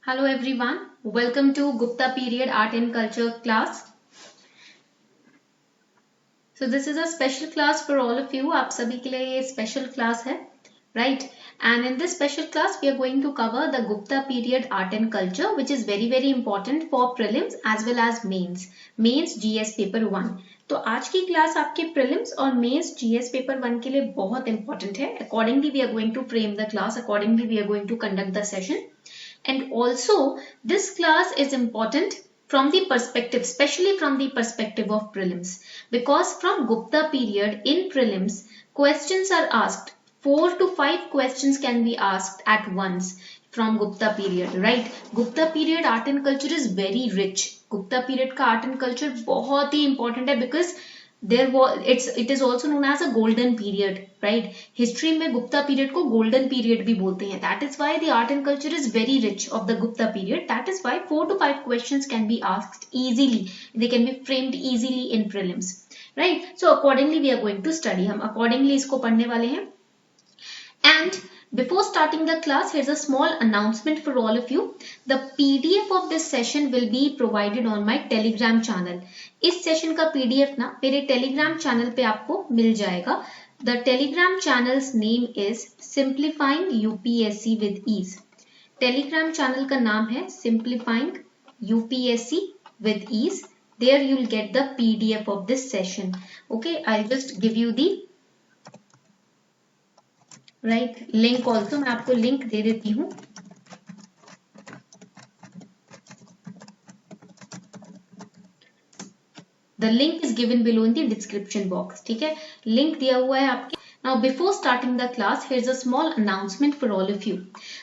Hello everyone, welcome to Gupta period art and culture class. So this is a special class for all of you. आप सभी के लिए ये special class है, right? And in this special class we are going to cover the Gupta period art and culture, which is very important for prelims as well as mains GS paper 1. तो आज की class आपके prelims और mains GS paper 1 के लिए बहुत important है. Accordingly we are going to frame the class. Accordingly we are going to conduct the session. And also this class is important from the perspective, especially from the perspective of prelims, because from Gupta period in prelims questions are asked. 4 to 5 questions can be asked at once from Gupta period, right? Gupta period art and culture is very rich. Gupta period का art and culture बहुत ही important है because it is also known as a golden period, right? History में Gupta period को golden period भी बोलते हैं. That is why the art and culture is very rich of the Gupta period. That is why 4 to 5 questions can be asked easily. They can be framed easily in prelims, right? So accordingly we are going to study. हम accordingly इसको पढ़ने वाले हैं. And before starting the class, here's a small announcement for all of you. The PDF of this session will be provided on my Telegram channel. इस session का PDF ना मेरे Telegram channel पे आपको मिल जाएगा. The Telegram channel's name is Simplifying UPSC with Ease. Telegram channel का नाम है Simplifying UPSC with Ease. There you'll get the PDF of this session. Okay, I'll just give you the link also. मैं आपको link दे देती हूँ. The link is given below in the description box. ठीक है, link दिया हुआ है आपके. Now before starting the class, here is a small announcement for all of you.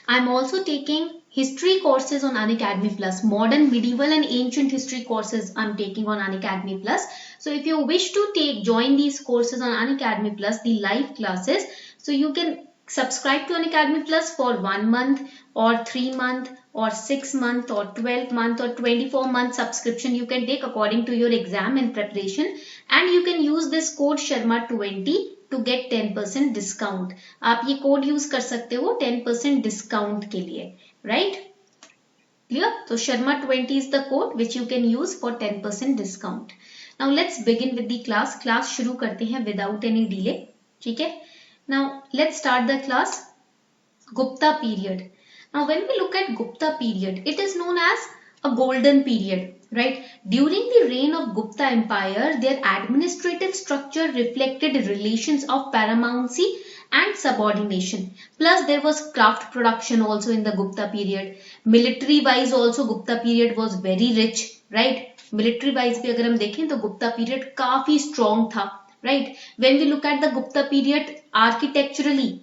I am also taking history courses on Unacademy Plus. Modern, medieval and ancient history courses I'm taking on Unacademy Plus. So if you wish to join these courses on Unacademy Plus, the live classes, so you can subscribe to Unacademy Plus for 1 month or 3 month or 6 month or 12 month or 24 month subscription you can take according to your exam and preparation, and you can use this code Sharma20 to get 10% discount. आप ये code use कर सकते हो 10% discount के लिए, right? Clear? So Sharma20 is the code which you can use for 10% discount. Now let's begin with the class. Class शुरू करते हैं without any delay. ठीक है? Now let's start the class. Gupta period. Now when we look at Gupta period, it is known as a golden period, right? During the reign of Gupta Empire, their administrative structure reflected relations of paramountcy and subordination. Plus there was craft production also in the Gupta period. Military wise also Gupta period was very rich, right? Military wise भी अगर हम देखें तो Gupta period काफी strong था, right? When we look at the Gupta period architecturally,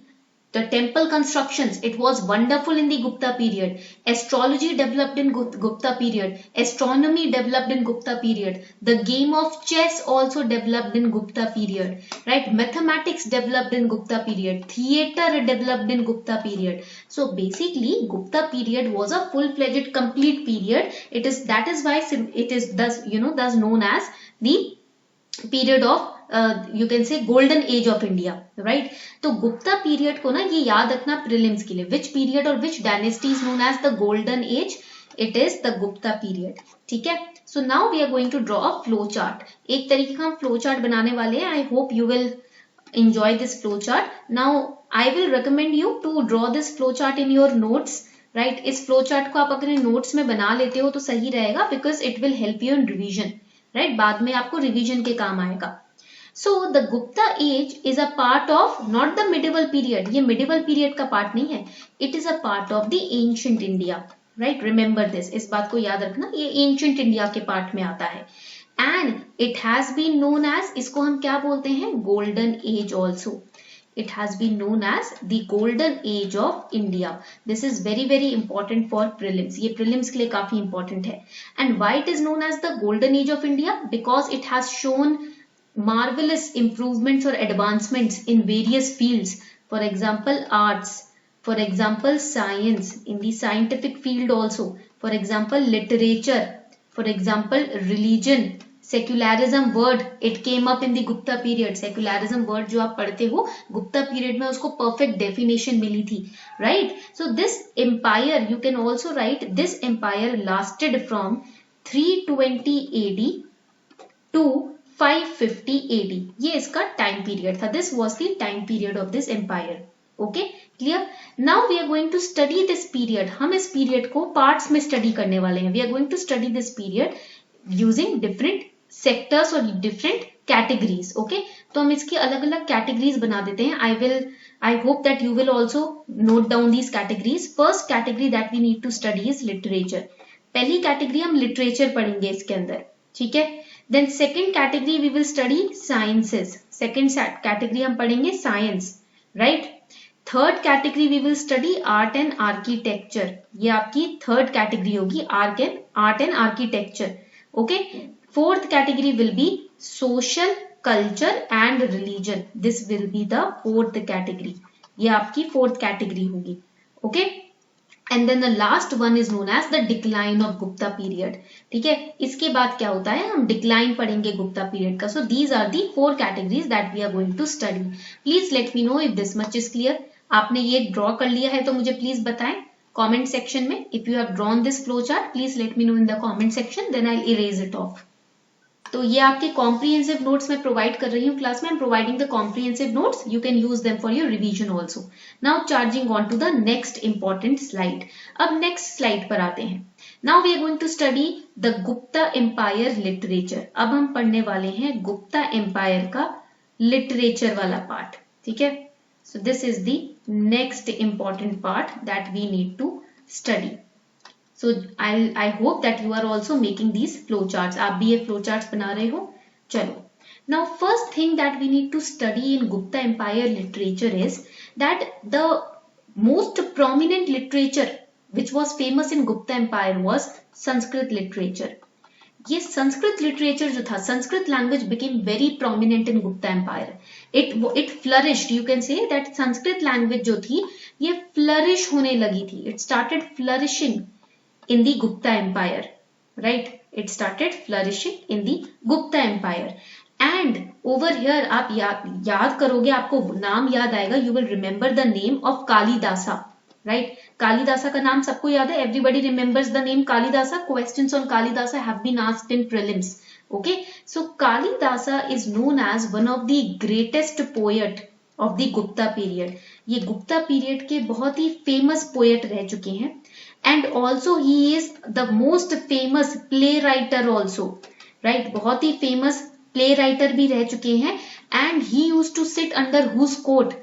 the temple constructions, it was wonderful in the Gupta period. Astrology developed in Gupta period. Astronomy developed in Gupta period. The game of chess also developed in Gupta period, right? Mathematics developed in Gupta period. Theater developed in Gupta period. So basically Gupta period was a full-fledged complete period. That is why it is thus known as the period of you can say golden age of India, right? तो Gupta period को ना ये याद रखना prelims के लिए. which period or which dynasty is known as the golden age? It is the Gupta period. ठीक है? So now we are going to draw a flow chart. एक तरीके का हम flow chart बनाने वाले हैं. I hope you will enjoy this flow chart. Now I will recommend you to draw this flow chart in your notes, right? इस flow chart को आप अपने notes में बना लेते हो तो सही रहेगा, because it will help you in revision, right? बाद में आपको revision के काम आएगा. So the Gupta age is a part of not the medieval period. ये medieval period का part नहीं है. It is a part of the ancient India, right? Remember this. इस बात को याद रखना, ये ancient India के part में आता है. And it has been known as, इसको हम क्या बोलते हैं? Golden age also. It has been known as the golden age of India. This is very important for prelims. ये prelims के लिए काफी important है. And why it is known as the golden age of India? Because it has shown marvelous improvements or advancements in various fields. For example arts, for example science, in the scientific field also, for example literature, for example religion, secularism word it came up in the Gupta period. Secularism word जो आप पढ़ते हो Gupta period में उसको perfect definition मिली थी, right. So this empire, you can also write this empire lasted from 320 AD to 550 AD. ये इसका टाइम पीरियड था. This was the time period of this empire. Okay, clear. Now we are going to study this period. हम इस period को parts में study करने वाले हैं. We are going to study this period using different sectors और different categories. Okay, तो हम इसकी अलग अलग कैटेगरीज बना देते हैं. I hope that you will also note down these categories. First category that we need to study is literature. पहली कैटेगरी हम लिटरेचर पढ़ेंगे इसके अंदर, ठीक है. Then second category we will study sciences. Second category हम पढ़ेंगे science, right. Third category we will study art and architecture. ये आपकी थर्ड कैटेगरी होगी, art and architecture. Okay, fourth category will be social culture and religion. This will be the fourth category. ये आपकी fourth category होगी. Okay, and then the last one is known as the decline of Gupta period. ठीक है, इसके बाद क्या होता है, हम डिक्लाइन पढ़ेंगे गुप्ता पीरियड का. So these are the four categories that we are going to study. Please let me know if this much is clear. आपने ये ड्रॉ कर लिया है तो मुझे प्लीज बताएं कमेंट सेक्शन में. If you have drawn this flow chart please let me know in the comment section, then I will erase it off. तो ये आपके कॉम्प्रिहेंसिव नोट्स मैं प्रोवाइड कर रही हूँ क्लास में. I am providing the comprehensive notes. You can use them for your revision also. Now charging on to the next important slide. अब next slide पर आते हैं. Now we are going to study the Gupta empire literature. अब हम पढ़ने वाले हैं Gupta empire का लिटरेचर वाला पार्ट. ठीक है, so this is the next important part that we need to study. So I hope that you are also making these flow charts. आप भी ये flow charts बना रहे हो. चलो. Now first thing that we need to study in Gupta Empire literature is that the most prominent literature which was famous in Gupta Empire was Sanskrit literature. ये Sanskrit literature जो था, Sanskrit language became very prominent in Gupta Empire. It flourished. You can say that Sanskrit language जो थी ये flourish होने लगी थी. It started flourishing in the Gupta Empire, right? It started flourishing in the Gupta Empire. And over here आप याद करोगे, आपको नाम याद आएगा. You will remember the name of Kalidasa, right? Kalidasa का नाम सबको याद है. Everybody remembers the name Kalidasa. Questions on Kalidasa have been asked in prelims. Okay, so Kalidasa is known as one of the greatest poet of the Gupta period. ये Gupta period के बहुत ही famous poet रह चुके हैं. And also he is the most famous playwriter also, right? बहुत ही famous playwriter भी रह चुके हैं. And he used to sit under whose court?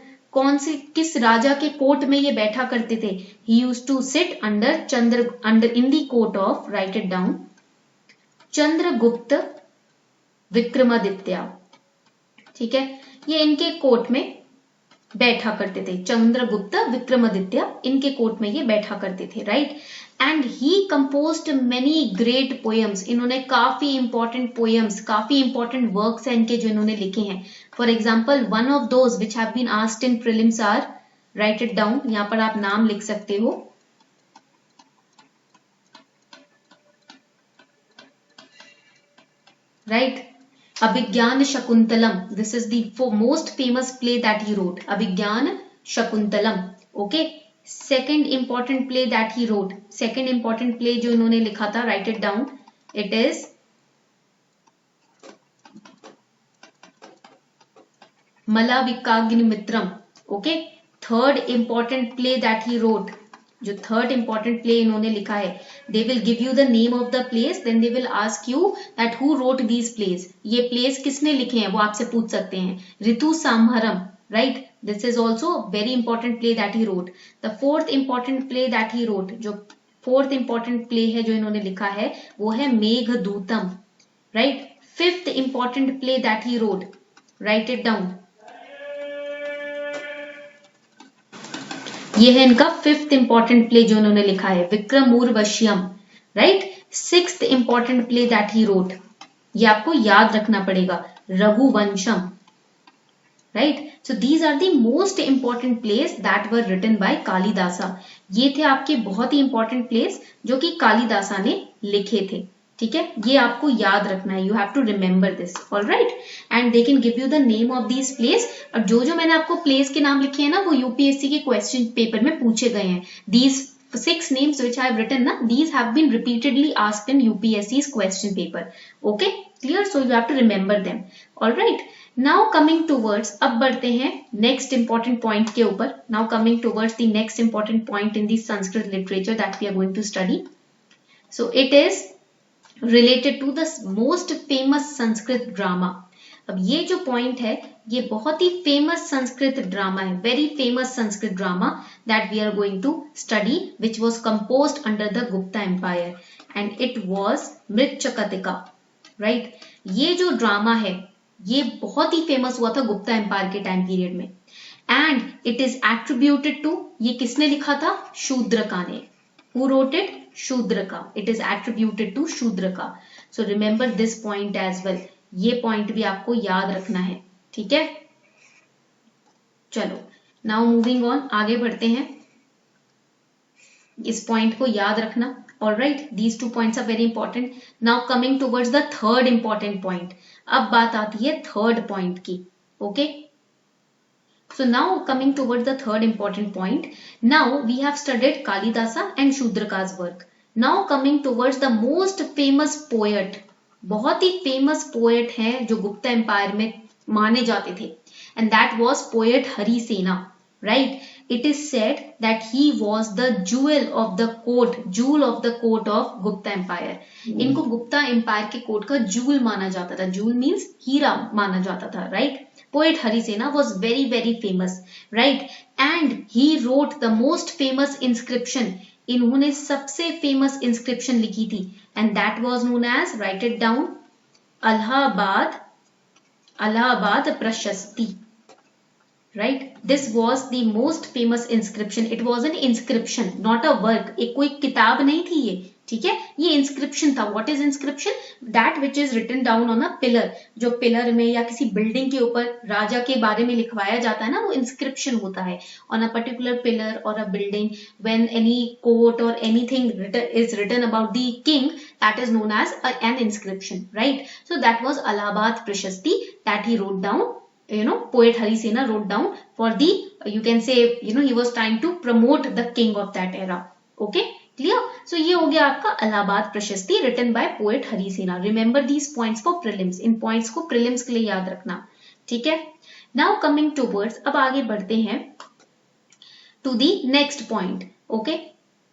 किस राजा के कोर्ट में ये बैठा करते थे? He used to sit under in the court of, write it down, Chandragupta Vikramaditya. ठीक है, ये इनके कोर्ट में बैठा करते थे. चंद्रगुप्त विक्रमादित्य इनके कोर्ट में ये बैठा करते थे, right. And he composed many great poems. इन्होंने काफी इंपॉर्टेंट पोएम्स, काफी इंपॉर्टेंट वर्क्स हैं इनके जो इन्होंने लिखे हैं. For example one of those which have been asked in prelims are, write it down. यहां पर आप नाम लिख सकते हो. Right, Abhigyan Shakuntalam. This is the most famous play that he wrote. Abhigyan Shakuntalam. Okay. Second important play that he wrote. Second important play जो इन्होंने लिखा था, write it down. It is Malavikagnimitram. Okay. Third important play that he wrote. जो third important play इन्होंने लिखा है, they will give you the name of the plays, then they will ask you that who wrote these plays. ये plays किसने लिखे हैं वो आपसे पूछ सकते हैं. Ritu Samharam, right. This is also very important play that he wrote. The fourth important play that he wrote, जो फोर्थ इंपॉर्टेंट प्ले है जो इन्होंने लिखा है वो है Meghadutam, right. Fifth important play that he road, right it down. ये है इनका फिफ्थ इंपॉर्टेंट प्ले जो इन्होंने लिखा है, Vikramorvashiyam, right. Sixth important play that he wrote, ये आपको याद रखना पड़ेगा, Raghuvamsham, right. So these are the most important plays that were written by Kalidasa. ये थे आपके बहुत ही इंपॉर्टेंट प्लेस जो कि कालिदासा ने लिखे थे. ठीक है, ये आपको याद रखना है, you have to remember this, alright. And they can give you the name of these place. और जो मैंने आपको प्लेस के नाम लिखे हैं ना, वो यूपीएससी के क्वेश्चन पेपर में पूछे गए हैं। These 6 names which I have written na, these have been repeatedly asked in UPSC's question paper. Okay, clear? So you have to remember them. All right. Now coming towards, अब बढ़ते हैं next important point के ऊपर. Now coming towards the next important point in the Sanskrit literature that we are going to study. So it is related to the most famous Sanskrit drama. अब ये जो point है, ये बहुत ही famous Sanskrit drama है, very famous Sanskrit drama that we are going to study, which was composed under the Gupta empire and it was Mrichchhakatika, right. ये जो ड्रामा है ये बहुत ही फेमस हुआ था गुप्ता एम्पायर के टाइम पीरियड में and it is attributed to, ये किसने लिखा था? शूद्रका ने। Who wrote it? Shudraka. It is attributed to Shudraka. So remember this point as well, ये पॉइंट भी आपको याद रखना है, ठीक है। चलो नाउ मूविंग ऑन, आगे बढ़ते हैं। इस पॉइंट को याद रखना, alright. These 2 points are very important. Now coming towards the third important point. अब बात आती है थर्ड पॉइंट की, okay. So now coming towards the third important point. Now we have studied Kalidasa and Shudraka's work. Now coming towards the most famous poet, बहुत ही famous poet हैं जो Gupta empire में माने जाते थे, and that was poet Harisena, right. It is said that he was the jewel of the court of Gupta empire. इनको Gupta empire के कोर्ट का जूल माना जाता था। जूल मीन्स हीरा माना जाता था, right. Poet Harisena was very very famous, right, and he wrote the most famous inscription. इन्होंने सबसे फेमस इंस्क्रिप्शन लिखी थी and that was known as, right it down, Allahabad प्रशस्ति, right. This was the most famous inscription. It was an inscription, not a work. एक कोई किताब नहीं थी ये, ठीक है, ये इंस्क्रिप्शन था। What is inscription? That which is written down on a pillar. जो पिलर में या किसी बिल्डिंग के ऊपर राजा के बारे में लिखवाया जाता है ना, वो इंस्क्रिप्शन होता है ऑन अ पर्टिकुलर पिलर और अ बिल्डिंग। व्हेन एनी कोट और anything is written about the king, that is known as an inscription, right? So that was Allahabad Prashasti that he wrote down. Poet Harisena wrote down for the, you can say, he was trying to promote the king of that era. Okay, clear? So ये हो गया आपका अलाहाबाद प्रशस्ति, written by poet Harisena. Remember these points for prelims. In points को prelims के लिए याद रखना, ठीक है। Now coming towards, अब आगे बढ़ते हैं to the next point. Okay.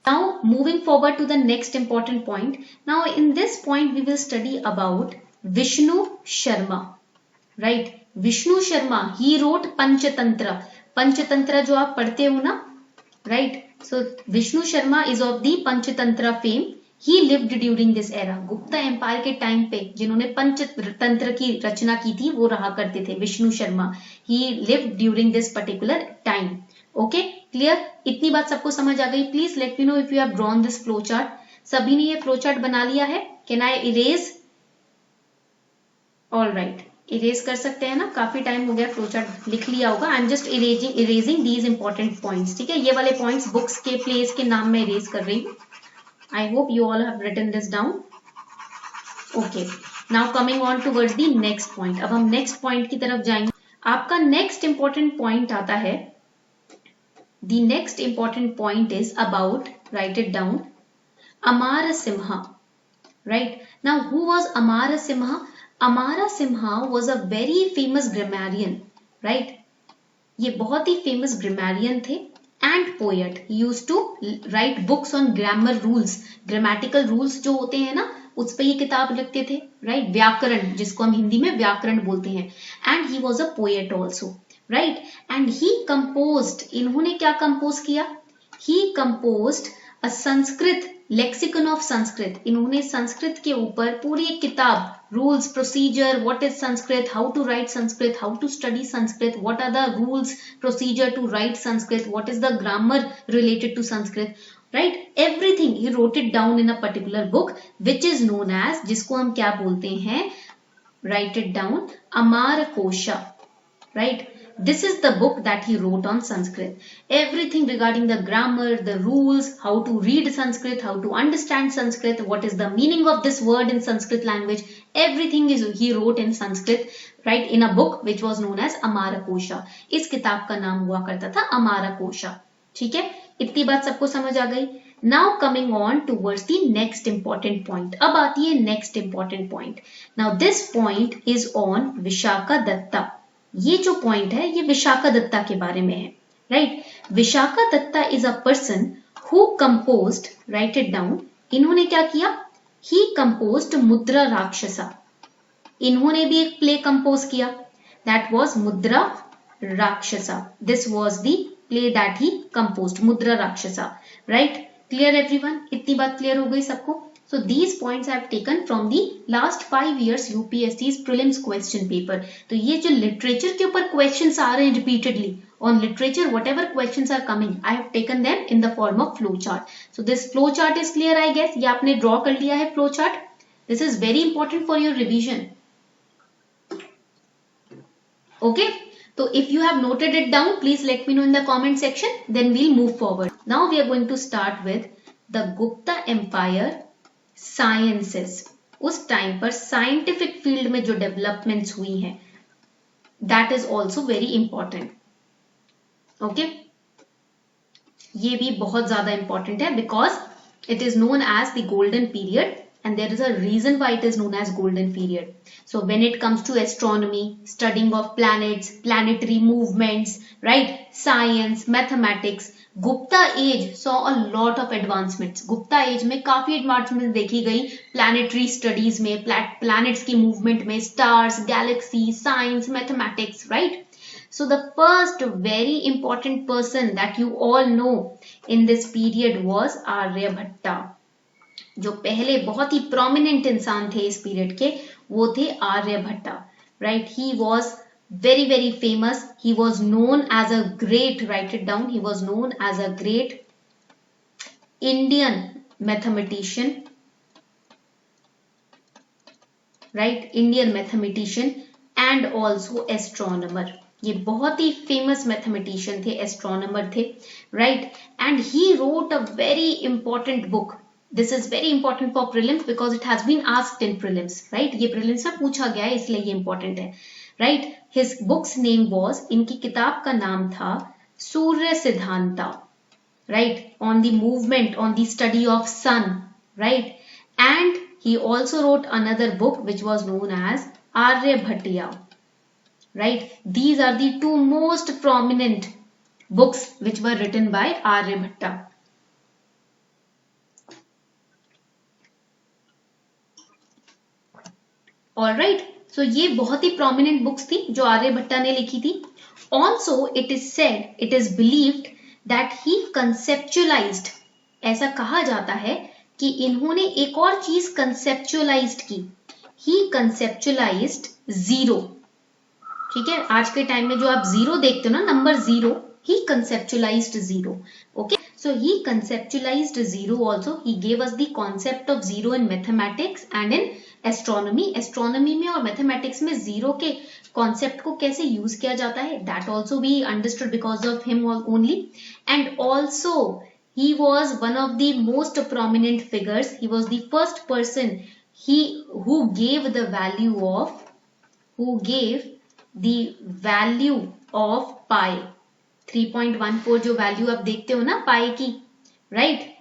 Now moving forward to the next important point. Now in this point we will study about Vishnu Sharma, right? Vishnu Sharma, he wrote Panchatantra. Panchatantra जो आप पढ़ते हो ना, right. So Vishnu Sharma is of the Panchatantra fame. He lived during this era. Gupta empire के time पे जिन्होंने पंचतंत्र की रचना की थी वो रहा करते थे विष्णु शर्मा। ही lived during this particular time. Okay, clear? इतनी बात सबको समझ आ गई? Please let me know if you have drawn this flow chart. सभी ने ये फ्लो चार्ट बना लिया है? Can I erase? All right, erase कर सकते हैं ना, काफी टाइम हो गया, फ्लो चार्ट लिख लिया होगा। I am just erasing these important points, ठीक है। ये वाले पॉइंट्स बुक्स के प्लेस के नाम में इरेज कर रही हूँ। I hope you all have written this down. Okay, now coming on towards the next point. अब हम नेक्स्ट पॉइंट की तरफ जाएंगे। आपका नेक्स्ट इंपॉर्टेंट पॉइंट आता है, the next important point is about, write it down, Amara Simha, right. Now who was Amara Simha? Amara Simha was a very famous grammarian, right? ये बहुत ही famous grammarian थे and poet. He used to write books on grammar rules, grammatical rules जो होते हैं ना, उस पे ये किताब लिखते थे, right? व्याकरण, जिसको हम हिंदी में व्याकरण बोलते हैं। And he was a poet also, right? And he composed, इन्होंने क्या compose किया? He composed a Sanskrit lexicon of Sanskrit. इन्होंने संस्कृत के ऊपर पूरी एक किताब, rules, procedure, what is Sanskrit, how to write Sanskrit, how to study Sanskrit, what are the rules, procedure to write Sanskrit, what is the grammar related to Sanskrit, right. Everything he wrote it down in a particular book which is known as, जिसको हम क्या बोलते हैं, right it down, Amar Kosha, right. This is the book that he wrote on Sanskrit. Everything regarding the grammar, the rules, how to read Sanskrit, how to understand Sanskrit, what is the meaning of this word in Sanskrit language, everything is he wrote in Sanskrit, right, in a book which was known as Amarakosha. इस किताब का नाम हुआ करता था Amarakosha. ठीक है, इतनी बात सबको समझ आ गई. Now coming on towards the next important point. अब आती है next important point. Now this point is on Vishakha Dutta. ये जो पॉइंट है ये विशाखा दत्ता के बारे में है, right. Vishakha Datta is a person who composed, write it down. इन्होंने क्या किया? ही कंपोज्ड मुद्रा राक्षसा. इन्होंने भी एक प्ले कंपोज किया, that was Mudra Rakshasa. This was the play that he composed, Mudra Rakshasa, right. Clear everyone? इतनी बात क्लियर हो गई सबको? So these points I have taken from the last 5 years UPSC's prelims question paper. तो ये जो literature के ऊपर questions आ रहे हैं repeatedly, on literature whatever questions are coming, I have taken them in the form of flow chart. So this flow chart is clear I guess. ये आपने draw कर लिया है flow chart. This is very important for your revision. Okay. So if you have noted it down, please let me know in the comment section. Then we'll move forward. Now we are going to start with the Gupta Empire sciences. उस time पर scientific field में जो developments हुई हैं, that is also very important. Okay, ये भी बहुत ज्यादा इंपॉर्टेंट है because it is known as the golden period and there is a reason why it is known as golden period. So when it comes to astronomy, studying of planets, planetary movements, right, science, mathematics, Gupta age saw a lot of advancements. Gupta age में काफी advancements देखी गई planetary studies में, planets की movement में, stars, galaxies, science, mathematics, right? So the first very important person that you all know in this period was Aryabhatta. जो पहले बहुत ही प्रोमिनेंट इंसान थे इस पीरियड के, वो थे Aryabhatta, right. He was very very famous. He was known as a great, write it down, he was known as a great Indian mathematician, right, Indian mathematician and also astronomer. ये बहुत ही famous mathematician थे, astronomer थे, right. And he wrote a very important book. This is very important for prelims because it has been asked in prelims, right? ये prelims में पूछा गया है इसलिए ये important है, right? His book's name was, इनकी किताब का नाम था सूर्य Siddhanta, right? On the movement, on the study of sun, right? And he also wrote another book which was known as Aryabhatiya, right? These are the two most prominent books which were written by Aryabhatta. Alright, so ये बहुत ही prominent books थी जो आर्यभट्टा ने लिखी थी. Also, it is said, it is believed that he conceptualized, ऐसा कहा जाता है कि इन्होंने एक और चीज conceptualized की. He conceptualized zero. ठीक है, आज के टाइम में जो आप जीरो देखते हो ना, number zero, he conceptualized zero. Okay, so he conceptualized zero also. He gave us the concept of zero in mathematics and in astronomy में और मैथमेटिक्स में जीरो के कॉन्सेप्ट को कैसे यूज किया जाता है, that also we understood because of him only. And also he was one of the most prominent figures. He was the first person who gave the value of pi. 3.14 जो value आप देखते हो ना पाई की, right,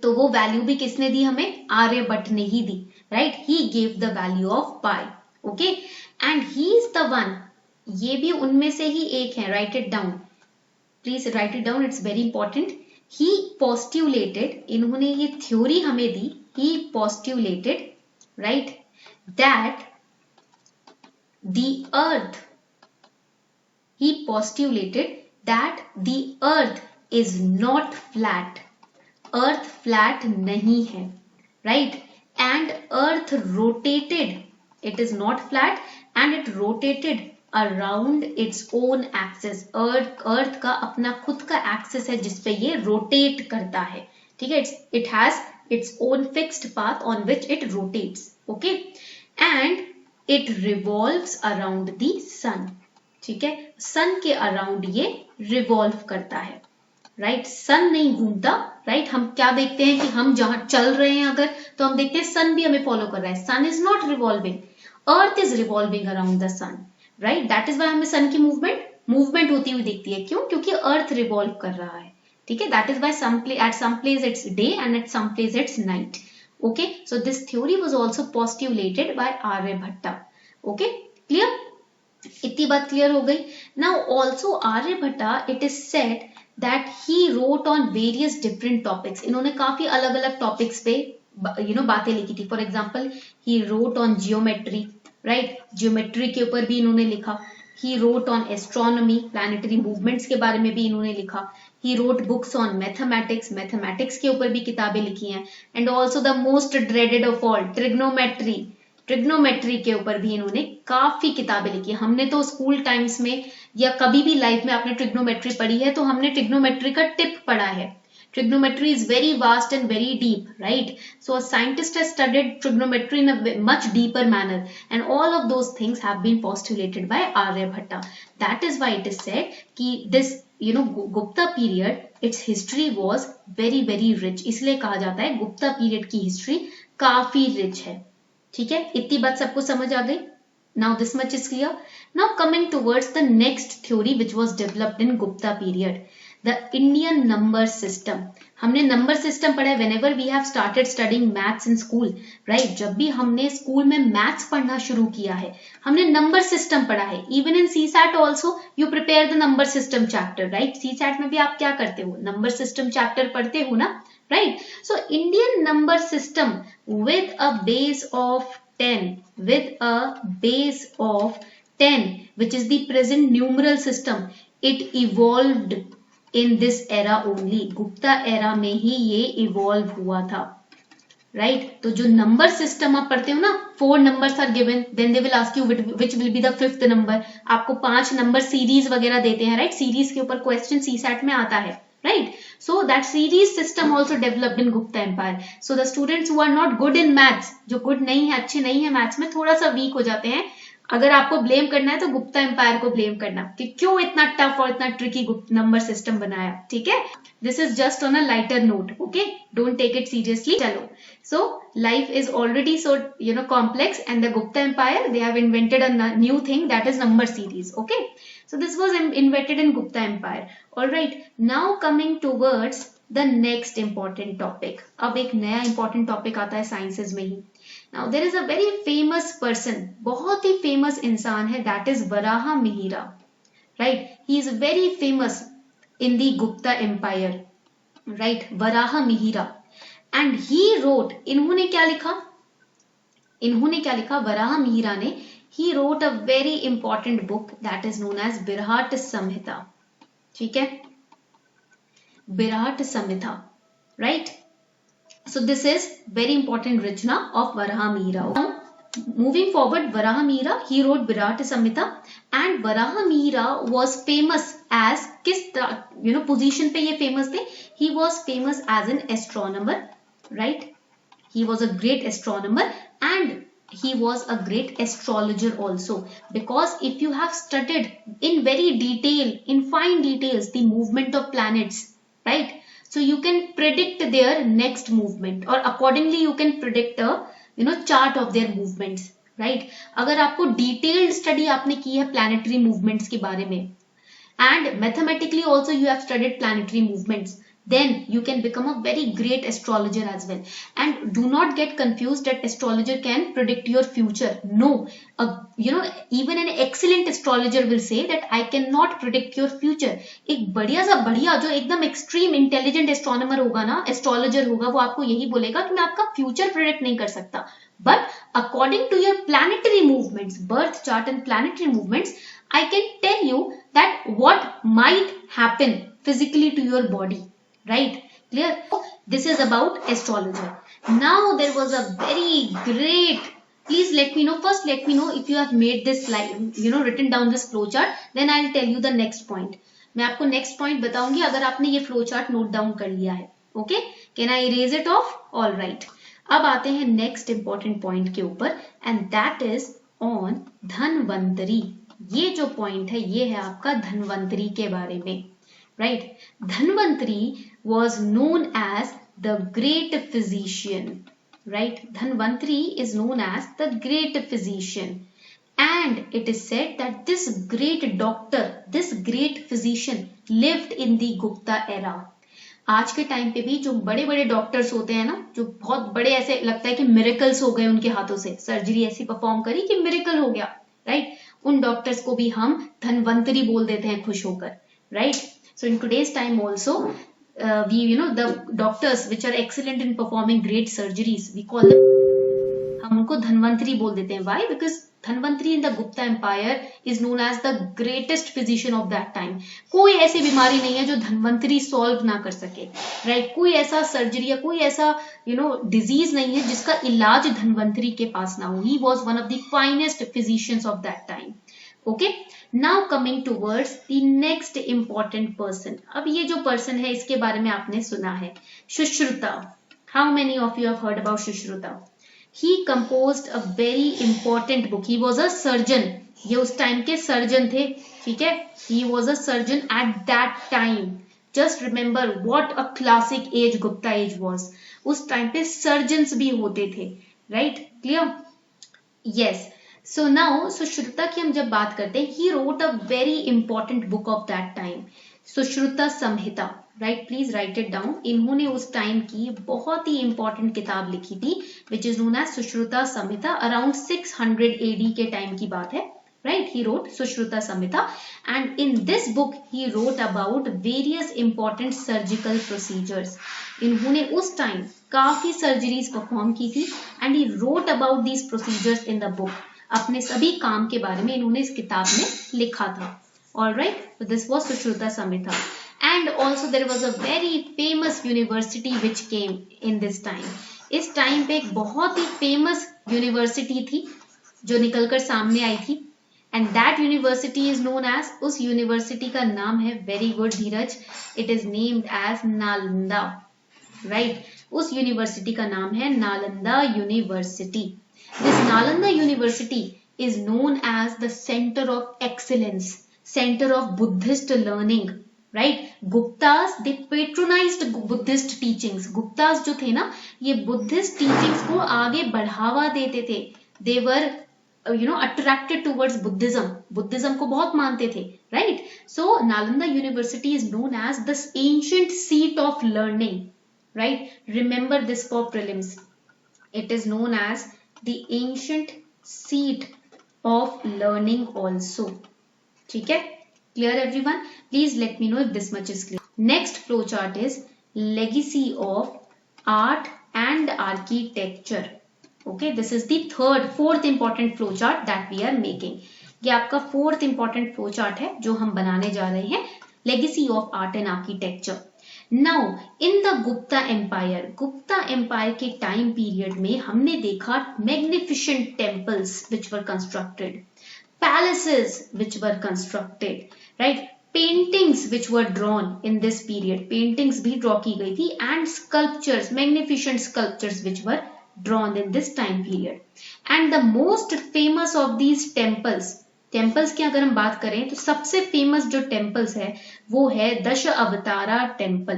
तो वो value भी किसने दी हमें? आर्यभट्ट ने ही दी, right? He gave the value of pi, okay? And he is the one, ये भी उनमें से ही एक है, write it down, please write it down, it's very important. He postulated, इन्होंने ये थ्योरी हमें दी, he postulated, right, that the earth, he postulated that the earth is not flat. Earth flat नहीं है, right. And earth rotated, it is not flat and it rotated around its own axis. Earth का अपना खुद का axis है जिसपे ये rotate करता है, ठीक है. It has its own fixed path on which it rotates, okay. And it revolves around the sun, ठीक है, सन के अराउंड ये रिवॉल्व करता है, राइट, सन नहीं घूमता, राइट। हम क्या देखते हैं कि हम जहां चल रहे हैं अगर, तो हम देखते हैं सन भी हमें फॉलो कर रहा है, sun is not revolving, earth is revolving around the sun, right, that is why हमें सन की मूवमेंट होती हुई दिखती है, क्यों, क्योंकि अर्थ रिवॉल्व कर रहा है, ठीक है, that is why at some place it's day and at some place it's night, okay, so this theory was also postulated by Aryabhatta, okay, clear, इतनी बात क्लियर हो गई। Now also Aryabhatta, it is said that he wrote on various different topics, इन्होंने काफी अलग अलग topics पे बातें लिखी थी। For example he wrote on geometry, right, geometry के ऊपर भी इन्होंने लिखा। He wrote on astronomy, planetary movements के बारे में भी इन्होंने लिखा। He wrote books on mathematics, mathematics के ऊपर भी किताबें लिखी हैं। And also the most dreaded of all, trigonometry के ऊपर भी इन्होंने काफी किताबें लिखी है। हमने तो स्कूल टाइम्स में या कभी भी लाइफ में आपने ट्रिग्नोमेट्री पढ़ी है तो हमने ट्रिग्नोमेट्री का टिप पढ़ा है। Trigonometry is very vast and very deep, right? So a scientist has studied trigonometry in a much deeper manner, and all of those things have been postulated by Aryabhatta. That is why it is said कि this, Gupta period, its history was very very rich. इसलिए कहा जाता है Gupta period की history काफी rich है, ठीक है, इतनी बात सबको समझ आ गई। Now this much is clear. Now coming towards the next theory which was developed in Gupta period, the Indian number system. हमने नंबर सिस्टम पढ़ा है whenever we have started studying maths in school, right? जब भी हमने school में maths पढ़ना शुरू किया है हमने नंबर सिस्टम पढ़ा है। Even in CSAT also you prepare the number system chapter, right? CSAT में भी आप क्या करते हो, नंबर सिस्टम चैप्टर पढ़ते हो ना, right? So Indian number system with a base of 10, which is the present numeral system, it evolved in this era only. Gupta era में ही ये इवॉल्व हुआ था, राइट। तो जो नंबर सिस्टम आप पढ़ते हो ना, 4 numbers are given, then they will ask you which will be the 5th number. आपको 5 नंबर सीरीज वगैरह देते हैं, राइट, सीरीज के ऊपर क्वेश्चन CSAT में आता है, right? So that series system also developed in Gupta Empire. So the students who are not good in maths, जो good नहीं है, अच्छे नहीं है मैथ्स में, थोड़ा सा वीक हो जाते हैं, अगर आपको ब्लेम करना है तो गुप्ता एम्पायर को ब्लेम करना कि क्यों इतना टफ और इतना ट्रिकी नंबर सिस्टम बनाया, ठीक है। This is just on a lighter note, okay, don't take it seriously. चलो, so life is already so complex and the Gupta empire they have invented a new thing, that is number series, okay. So this was invented in Gupta Empire. All right. Now coming towards the next important topic. अब एक नया important topic आता है sciences में ही। Now there is a very famous person, बहुत ही famous इंसान है, that is Varaha Mihira. Right? He is very famous in the Gupta Empire. Right? Varaha Mihira. And he wrote, इन्होंने क्या लिखा? वराहा मिहिरा ने he wrote a very important book that is known as Birahat Samhita. ठीक है, Birahat Samhita, right? So this is very important Rachna of Varaha Mihira. Now, moving forward, Varaha Mihira, he wrote Birahat Samhita, and Varaha Mihira was famous as किस position पे ये famous थे? He was famous as an astronomer, right? He was a great astronomer and he was a great astrologer also, because if you have studied in very detail, in fine details, the movement of planets, right, so you can predict their next movement, or accordingly you can predict a chart of their movements, right? अगर आपको detailed study आपने की है planetary movements के बारे में, and mathematically also you have studied planetary movements, then you can become a very great astrologer as well. And do not get confused that astrologer can predict your future. No, even an excellent astrologer will say that I cannot predict your future. एक बढ़िया जो एकदम extreme intelligent astronomer होगा ना, astrologer होगा, वो आपको यही बोलेगा कि मैं आपका future predict नहीं कर सकता, but according to your planetary movements, birth chart and planetary movements, I can tell you that what might happen physically to your body. Right? Clear? This is about astrologer. Now there was a very great, please let me know, first let me know if you have made this slide, written down this flow chart, then I'll tell you the next point. मैं आपको next point बताऊंगी अगर आपने ये flow chart note down कर लिया है, okay? Can I erase it off? All right. अब आते हैं next important point के ऊपर, and that is on Dhanvantari. ये जो पॉइंट है ये है आपका धन्वंतरी के बारे में, right. Dhanvantari was known as the great physician, right. Dhanvantari is known as the great physician and it is said that this great doctor, this great physician lived in the Gupta era. आज के time पे भी जो बड़े बड़े doctors होते हैं ना, जो बहुत बड़े, ऐसे लगता है कि मिरेकल्स हो गए उनके हाथों से, सर्जरी ऐसी परफॉर्म करी कि मिरेकल हो गया, राइट। उन डॉक्टर्स को भी हम धन्वंतरी बोल देते हैं खुश होकर, right. So in today's time also we, you know, the doctors which are excellent in performing great surgeries, we call them, हम उनको धन्वंतरी बोल देते हैं. Why? Because Dhanvantari in the Gupta Empire is known as the greatest physician of that time. कोई ऐसी बीमारी नहीं है जो धन्वंतरी सॉल्व ना कर सके, राइट. कोई ऐसा सर्जरी या कोई ऐसा डिजीज नहीं है जिसका इलाज धन्वंतरी के पास ना हो. He was one of the finest physicians of that time. Okay. Now coming towards the next important person. अब ये जो person है इसके बारे में आपने सुना है, Sushruta. How many of you have heard about Sushruta? He composed a very important book. He was a surgeon. ये उस टाइम के सर्जन थे, ठीक है. He was a surgeon at that time. Just remember what a classic age Gupta age was. उस time पे surgeons भी होते थे, right? Clear? Yes. So now Sushruta की हम जब बात करते हैं, he wrote a very important book of that time. Sushruta Samhita, right, please right it down. इन्होंने उस टाइम की बहुत ही इंपॉर्टेंट किताब लिखी थी which is known as Sushruta Samhita. Around 600 AD के टाइम की बात है, right. He wrote Sushruta Samhita and in this book he wrote about various important surgical procedures. इन्होंने उस टाइम काफी सर्जरीज परफॉर्म की थी and he wrote about these procedures in the book. अपने सभी काम के बारे में इन्होंने इस किताब में लिखा था. Alright, so this was Sushruta Samhita. And also there was a very famous university which came in this time. इस टाइम पे एक बहुत ही फेमस यूनिवर्सिटी थी जो निकलकर सामने आई थी and that university is known as, उस यूनिवर्सिटी का नाम है, very good Dheeraj, it is named as Nalanda, right. उस यूनिवर्सिटी का नाम है Nalanda university. This Nalanda University is known as the center of excellence, center of Buddhist learning, right. Guptas they patronized Buddhist teachings. Guptas जो थे ना, ये Buddhist teachings को आगे बढ़ावा देते थे. They were attracted towards Buddhism. Buddhism को बहुत मानते थे, right. So Nalanda University is known as the ancient seat of learning, right. Remember this for prelims. It is known as the ancient seat of learning also. ठीक है, clear everyone? Please let me know if this much is clear. Next flow chart is legacy of art and architecture. Okay, this is the fourth important flow chart that we are making. ये आपका fourth important flow chart है जो हम बनाने जा रहे हैं, legacy of art and architecture. Now in the Gupta Empire के time period में हमने देखा magnificent temples which were constructed, palaces which were constructed, right, paintings which were drawn in this period, paintings भी draw की गई थी, and sculptures, magnificent sculptures which were drawn in this time period. And the most famous of these temples की अगर हम बात करें तो सबसे फेमस जो टेम्पल्स है वो है Dasha Avatara temple.